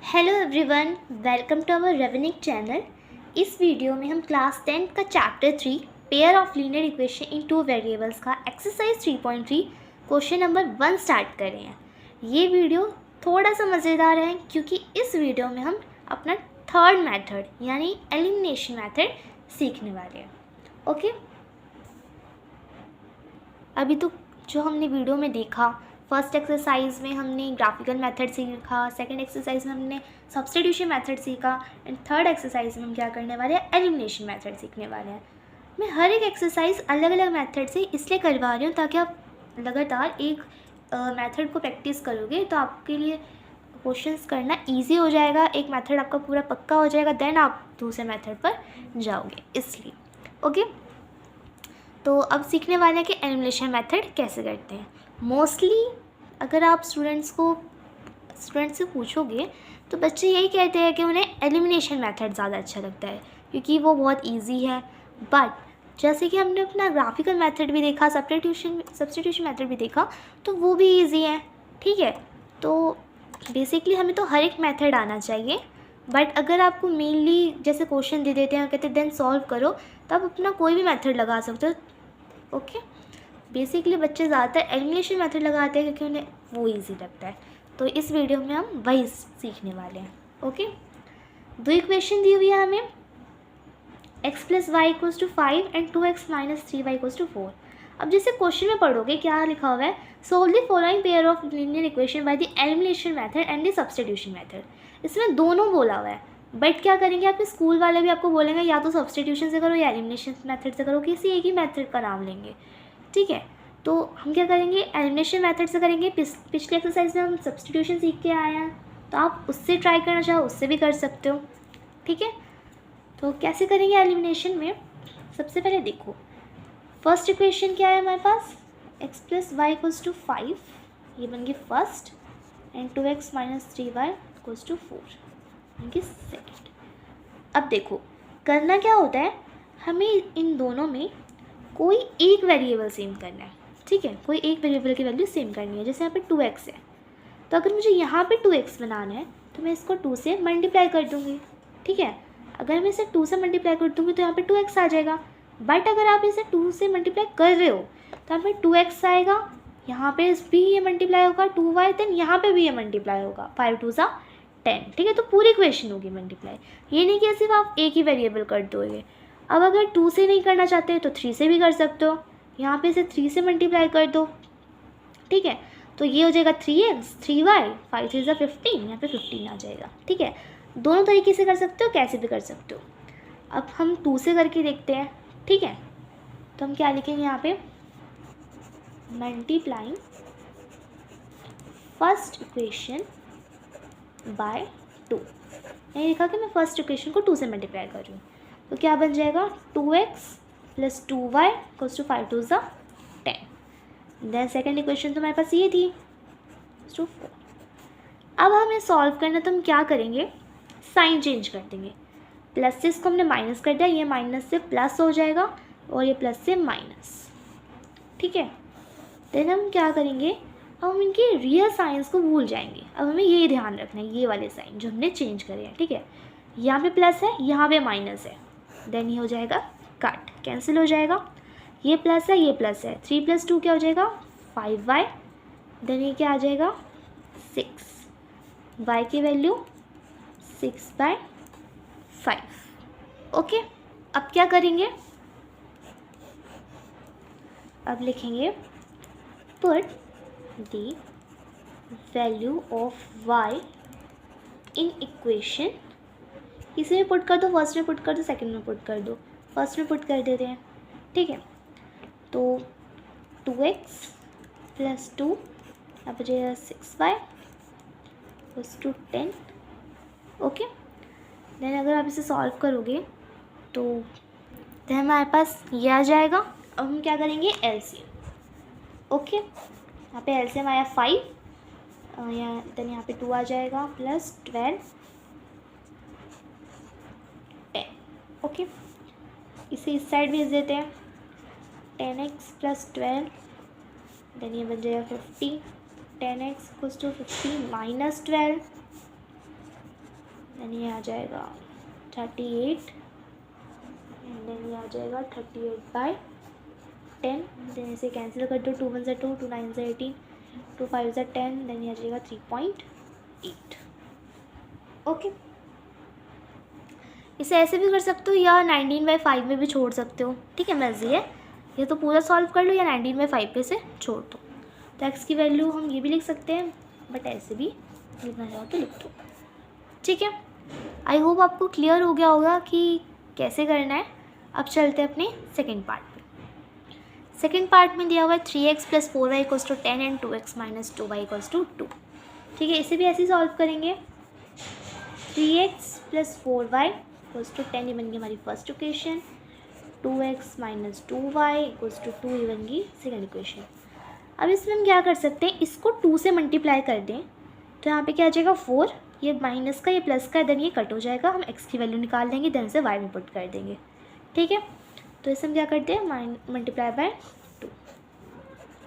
Hello everyone, welcome to our Revenik channel. इस video में हम क्लास 10 का chapter 3 pair of linear equation in two variables का exercise 3.3 question number 1 start कर रहे हैं। ये वीडियो थोड़ा सा मज़ेदार है क्योंकि इस वीडियो में हम अपना थर्ड मेथड यानी एलिमिनेशन मेथड सीखने वाले हैं। ओके, अभी तो जो हमने वीडियो में देखा, फर्स्ट एक्सरसाइज में हमने ग्राफिकल मेथड सीखा, सेकंड एक्सरसाइज में हमने सब्स्टिट्यूशन मेथड सीखा एंड थर्ड एक्सरसाइज में हम क्या करने वाले हैं, एलिमिनेशन मेथड सीखने वाले हैं। मैं हर एक एक्सरसाइज अलग अलग मेथड से इसलिए करवा रही हूँ ताकि आप लगातार एक मेथड को प्रैक्टिस करोगे तो आपके लिए क्वेश्चंस करना इजी हो जाएगा, एक मेथड आपका पूरा पक्का हो जाएगा, देन आप दूसरे मेथड पर जाओगे, इसलिए। ओके, तो अब सीखने वाले हैं कि एलिमिनेशन मेथड कैसे करते हैं। मोस्टली अगर आप स्टूडेंट्स से पूछोगे तो बच्चे यही कहते हैं कि उन्हें एलिमिनेशन मेथड ज़्यादा अच्छा लगता है क्योंकि वो बहुत इजी है। बट जैसे कि हमने अपना ग्राफिकल मेथड भी देखा, सब्स्टिट्यूशन मेथड भी देखा, तो वो भी इजी है। ठीक है, तो बेसिकली हमें तो हर एक मेथड आना चाहिए। बट अगर आपको मेनली जैसे क्वेश्चन दे देते हैं और कहते हैं देन सॉल्व करो, तो आप अपना कोई भी मेथड लगा सकते हो। ओके, बेसिकली बच्चे ज़्यादातर एलिमिनेशन मेथड लगाते हैं क्योंकि उन्हें वो इजी लगता है। तो इस वीडियो में हम वही सीखने वाले हैं। ओके, दो इक्वेशन दी हुई है हमें, x + y = 5 and 2x - 3y = 4। अब जैसे क्वेश्चन में पढ़ोगे क्या लिखा हुआ है, solve the following pair of linear equation by the elimination method and the substitution method. इसमें दोनों बोला हुआ है, बट क्या करेंगे, आपके स्कूल वाले भी आपको बोलेंगे या तो सब्स्टिट्यूशन से करो या एलिमिनेशन मेथड से करो, किसी एक ही मेथड का नाम लेंगे। ठीक है, तो हम क्या करेंगे, एलिमिनेशन मेथड से करेंगे। पिछले एक्सरसाइज में हम सब्स्टिट्यूशन सीख के आए हैं, तो आप उससे ट्राई करना चाहो उससे भी कर सकते हो। ठीक है, तो कैसे करेंगे एलिमिनेशन में, सबसे पहले देखो फर्स्ट इक्वेशन क्या है हमारे पास, x + y = 5, ये बन गई फर्स्ट, एंड 2x - 3y = 4 बन गई सेकेंड। अब देखो करना क्या होता है, हमें इन दोनों में कोई एक वेरिएबल सेम करना है। ठीक है, कोई एक वेरिएबल की वैल्यू सेम करनी है। जैसे यहाँ पे 2x है, तो अगर मुझे यहाँ पे 2x बनाना है तो मैं इसको 2 से मल्टीप्लाई कर दूँगी। ठीक है, अगर मैं इसे 2 से मल्टीप्लाई कर दूँगी तो यहाँ पे 2x आ जाएगा। बट अगर आप इसे 2 से मल्टीप्लाई कर रहे हो तो यहाँ पे 2x आएगा, यहाँ पे भी ये मल्टीप्लाई होगा 2y, देन यहाँ पे भी ये मल्टीप्लाई होगा 5 × 2 = 10। ठीक है, तो पूरी इक्वेशन होगी मल्टीप्लाई, ये नहीं कि सिर्फ आप एक ही वेरिएबल कर दोगे। अब अगर 2 से नहीं करना चाहते तो 3 से भी कर सकते हो, यहाँ पे इसे 3 से मल्टीप्लाई कर दो। ठीक है, तो ये हो जाएगा 3x 3y 5 × 3 = 15, यहाँ पे 15 आ जाएगा। ठीक है, दोनों तरीके से कर सकते हो, कैसे भी कर सकते हो। अब हम 2 से करके देखते हैं। ठीक है, तो हम क्या लिखेंगे यहाँ पे, मल्टीप्लाइंग फर्स्ट इक्वेशन बाय 2। मैंने लिखा कि मैं फर्स्ट इक्वेशन को 2 से मल्टीप्लाई कर रही हूँ, तो क्या बन जाएगा 2x + 2y = 5 × 2 = 10। Then second equation तो हमारे पास ये थी 4। अब हमें सॉल्व करना, तो हम क्या करेंगे, साइन चेंज कर देंगे। प्लस से इसको हमने माइनस कर दिया, ये माइनस से प्लस हो जाएगा और ये प्लस से माइनस। ठीक है, देन हम क्या करेंगे, अब हम इनके रियल साइंस को भूल जाएंगे। अब हमें ये ध्यान रखना है, ये वाले साइन जो हमने चेंज करे हैं। ठीक है, यहाँ पे प्लस है, यहाँ पे माइनस है, देन ये हो जाएगा कट, कैंसिल हो जाएगा। ये प्लस है, ये प्लस है, 3 + 2 क्या हो जाएगा 5y, देन ये क्या आ जाएगा 6, y की वैल्यू 6/5। ओके, अब क्या करेंगे, अब लिखेंगे put the value of y in equation. इसे में पुट कर दो, फर्स्ट में पुट कर दो, सेकंड में पुट कर दो। फर्स्ट में पुट कर देते हैं। ठीक है, तो 2x + 2 यहाँ पर जाएगा 6y = 10। ओके, देन अगर आप इसे सॉल्व करोगे तो देन हमारे पास ये आ जाएगा। अब हम क्या करेंगे, एलसीएम। ओके, यहाँ पे एलसीएम आया 5, देन यहाँ पे 2 आ जाएगा प्लस 12 10। ओके, इसे इस साइड भेज देते हैं, 10x + 12, देन ये बन जाएगा 50, 10x = 50 - 12, देन ये आ जाएगा 38, देन ये आ जाएगा 38/10, देन इसे कैंसिल कर दो, 2 1 से 2, 2 9 से 18, 2 5 से 10, देन ये आ जाएगा 3.8। ओके, इसे ऐसे भी कर सकते हो या 19/5 में भी छोड़ सकते हो, ठीक है, मर्जी है, ये तो पूरा सॉल्व कर लो या 19/5 पे से छोड़ दो। तो x की वैल्यू हम ये भी लिख सकते हैं, बट ऐसे भी लिखना चाहो तो लिख दो, ठीक है। आई होप आपको क्लियर हो गया होगा कि कैसे करना है। अब चलते हैं अपने सेकेंड पार्ट में। सेकेंड पार्ट में दिया हुआ है 3x + 4y = 10 and 2x - 2y = 2, ठीक है। इसे भी ऐसे ही सॉल्व करेंगे। 3x + 4y = 10, ये बन गई हमारी फर्स्ट इक्वेशन। 2x - 2y = 2, ये बन गई सेकेंड इक्वेशन। अब इसमें हम क्या कर सकते हैं, इसको 2 से मल्टीप्लाई कर दें तो यहाँ पे क्या आ जाएगा 4, ये माइनस का ये प्लस का, देन ये कट हो जाएगा, हम x की वैल्यू निकाल देंगे, देन से y में पुट कर देंगे, ठीक है। तो इसे हम क्या करते हैं, मल्टीप्लाई बाय 2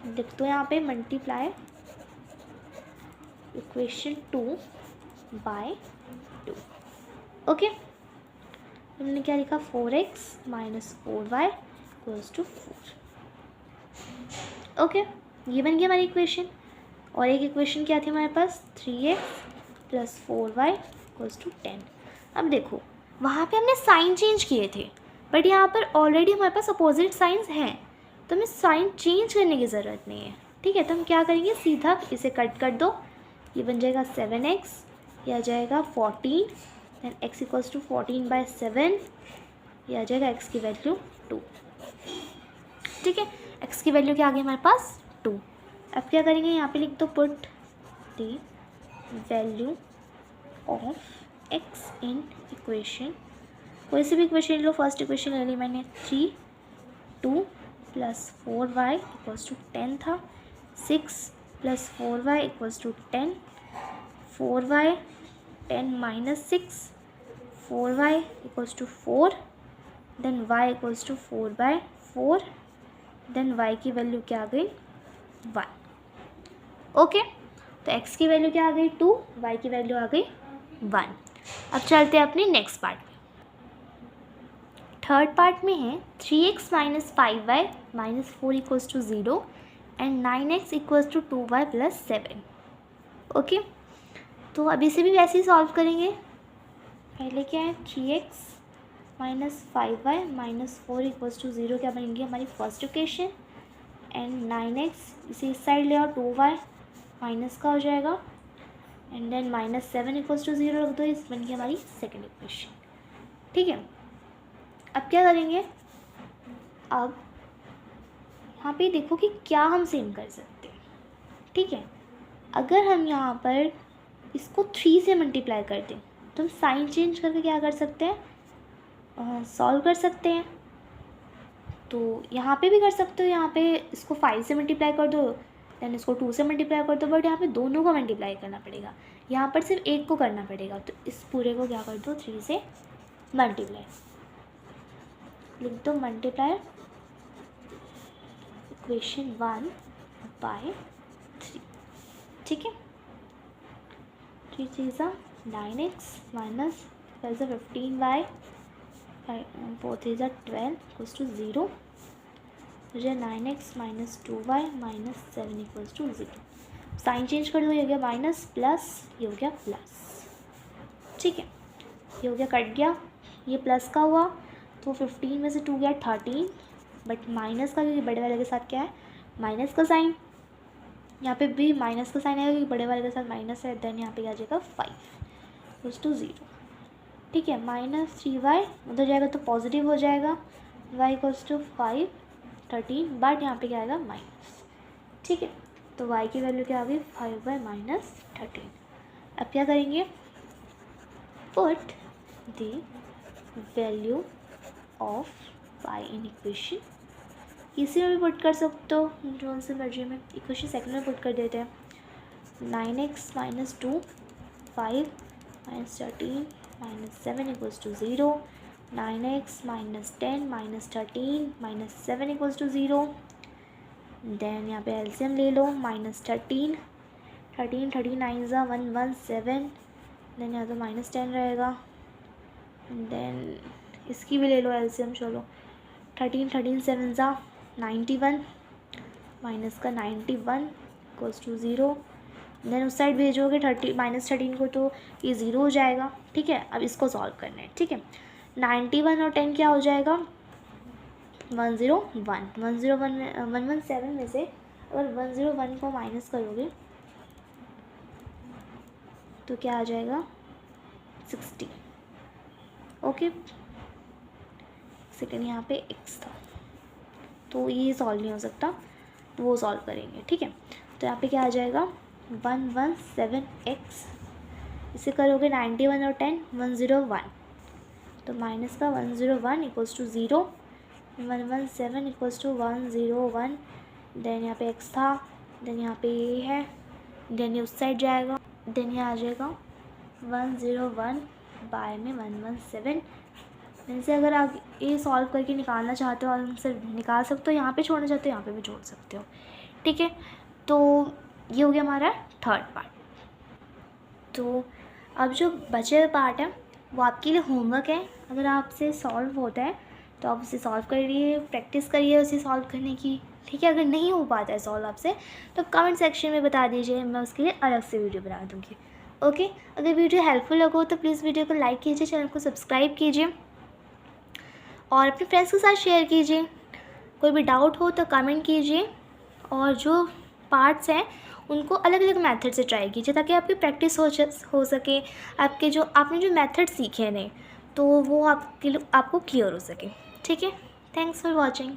लिख दो यहाँ पे, मल्टीप्लाई इक्वेशन 2 बाय 2। ओके, हमने क्या लिखा, 4x - 4y = 4। ओके, ये बन गई हमारी इक्वेशन। और एक इक्वेशन क्या थी हमारे पास, 3x + 4y = 10। अब देखो, वहाँ पे हमने साइन चेंज किए थे, बट यहाँ पर ऑलरेडी हमारे पास अपोजिट साइंस हैं, तो हमें साइन चेंज करने की ज़रूरत नहीं है, ठीक है। तो हम क्या करेंगे, सीधा इसे कट कर दो, ये बन जाएगा 7x, ये आ जाएगा 14, दैन x = 14/7, ये आ जाएगा x की वैल्यू 2, ठीक है। x की वैल्यू क्या आ गई हमारे पास, 2। अब क्या करेंगे, यहाँ पे लिख दो, put the value of x in equation, कोई सी भी इक्वेशन ले लो, फर्स्ट इक्वेशन ले ली मैंने 3, 2 + 4y = 10 था, 6 + 4y = 10, 4y 10 - 6, 4y = 4, then y = 4/4, then y की वैल्यू क्या आ गई, 1। ओके, तो x की वैल्यू क्या आ गई, 2, y की वैल्यू आ गई 1। अब चलते हैं अपने नेक्स्ट पार्ट में। थर्ड पार्ट में है 3x - 5y - 4 = 0 and 9x = 2y + 7। Okay, तो अभी से भी वैसे ही सॉल्व करेंगे। पहले क्या है, 3x - 5y - 4 = 0 क्या बनेंगी हमारी फर्स्ट इक्वेशन, एंड 9x इसे इस साइड ले आओ, 2y माइनस का हो जाएगा, एंड देन -7 = 0 रख दो, इस बन गई हमारी सेकेंड इक्वेशन, ठीक है। अब क्या करेंगे, अब यहाँ पे देखो कि क्या हम सेम कर सकते हैं, ठीक है। अगर हम यहाँ पर इसको 3 से मल्टीप्लाई कर दें तो हम साइन चेंज करके क्या कर सकते हैं, सॉल्व कर सकते हैं। तो यहाँ पे भी कर सकते हो, यहाँ पे इसको 5 से मल्टीप्लाई कर दो, देन इसको 2 से मल्टीप्लाई कर दो, बट यहाँ पे दोनों को मल्टीप्लाई करना पड़ेगा, यहाँ पर सिर्फ एक को करना पड़ेगा। तो इस पूरे को क्या कर दो, 3 से मल्टीप्लाई लिख दो, मल्टीप्लाई इक्वेशन 1/3, ठीक है। 3 3 9x minus 15y 4 3 12 = 0, 9x - 2y - 7 = 0। Sign change कर दो, ये हो गया माइनस प्लस, ये हो गया प्लस, ठीक है। ये हो गया कट गया, ये प्लस का हुआ तो 15 में से 2 गया 13, बट माइनस का, क्योंकि बड़े वाले के साथ क्या है, माइनस का साइन, यहाँ पे भी माइनस का साइन आएगा क्योंकि बड़े वाले के साथ माइनस है, देन यहाँ पे आ जाएगा 5 = 0, ठीक है। -3y उधर जाएगा तो पॉजिटिव हो जाएगा, y = 5 13, बट यहाँ पे क्या आएगा माइनस, ठीक है। तो y की वैल्यू क्या आ गई, 5/-13। अब क्या करेंगे, put the value of y in equation, इसी में भी पुट कर सकते हो, जो से मर्जी में, इक्वेशन सेकंड में पुट कर देते हैं। 9x - 2 5 - 13 - 7 = 0, 9x - 10 - 13 - 7 = 0, देन यहाँ पे एलसीएम ले लो, -13 13 9 = 117, देन यहाँ तो -10 रहेगा, देन इसकी भी ले लो एलसीएम। चलो 13 7 ज़ा 91, माइनस का 91 इक्वल्स टू 0। देन उस साइड भेजोगे -13 को तो ये 0 हो जाएगा। ठीक है, अब इसको सॉल्व करना है। ठीक है, 91 और 10 क्या हो जाएगा, 101। 117 में से अगर 101 को माइनस करोगे तो क्या आ जाएगा, 60। ओके, सेकेंड यहाँ पे x था तो ये सॉल्व नहीं हो सकता, तो वो सॉल्व करेंगे। ठीक है, तो यहाँ पे क्या आ जाएगा, 117x, इसे करोगे 91 और 10 101, तो माइनस का 101 equals to 0, 117 equals to 101। Then यहाँ पे x था, देन यहाँ पे ये है, देन ये उस साइड जाएगा, देन ये आ जाएगा 101 बाय में 117। इनसे अगर आप ये सॉल्व करके निकालना चाहते हो आंसर निकाल सकते हो, यहाँ पे छोड़ना चाहते हो यहाँ पे भी छोड़ सकते हो। ठीक है, तो ये हो गया हमारा थर्ड पार्ट। तो अब जो बचे हुए पार्ट है वो आपके लिए होमवर्क है। अगर आपसे सॉल्व होता है तो आप उसे सॉल्व करिए, प्रैक्टिस करिए उसे सॉल्व करने की। ठीक है, अगर नहीं हो पाता है सॉल्व आपसे तो कमेंट सेक्शन में बता दीजिए, मैं उसके लिए अलग से वीडियो बना दूँगी। ओके, अगर वीडियो हेल्पफुल लगा तो प्लीज़ वीडियो को लाइक कीजिए, चैनल को सब्सक्राइब कीजिए और अपने फ्रेंड्स के साथ शेयर कीजिए। कोई भी डाउट हो तो कमेंट कीजिए, और जो पार्ट्स हैं उनको अलग अलग मेथड से ट्राई कीजिए ताकि आपकी प्रैक्टिस हो सके, आपके जो आपने जो मेथड सीखे नहीं तो वो आपको क्लियर हो सके। ठीक है, थैंक्स फॉर वॉचिंग।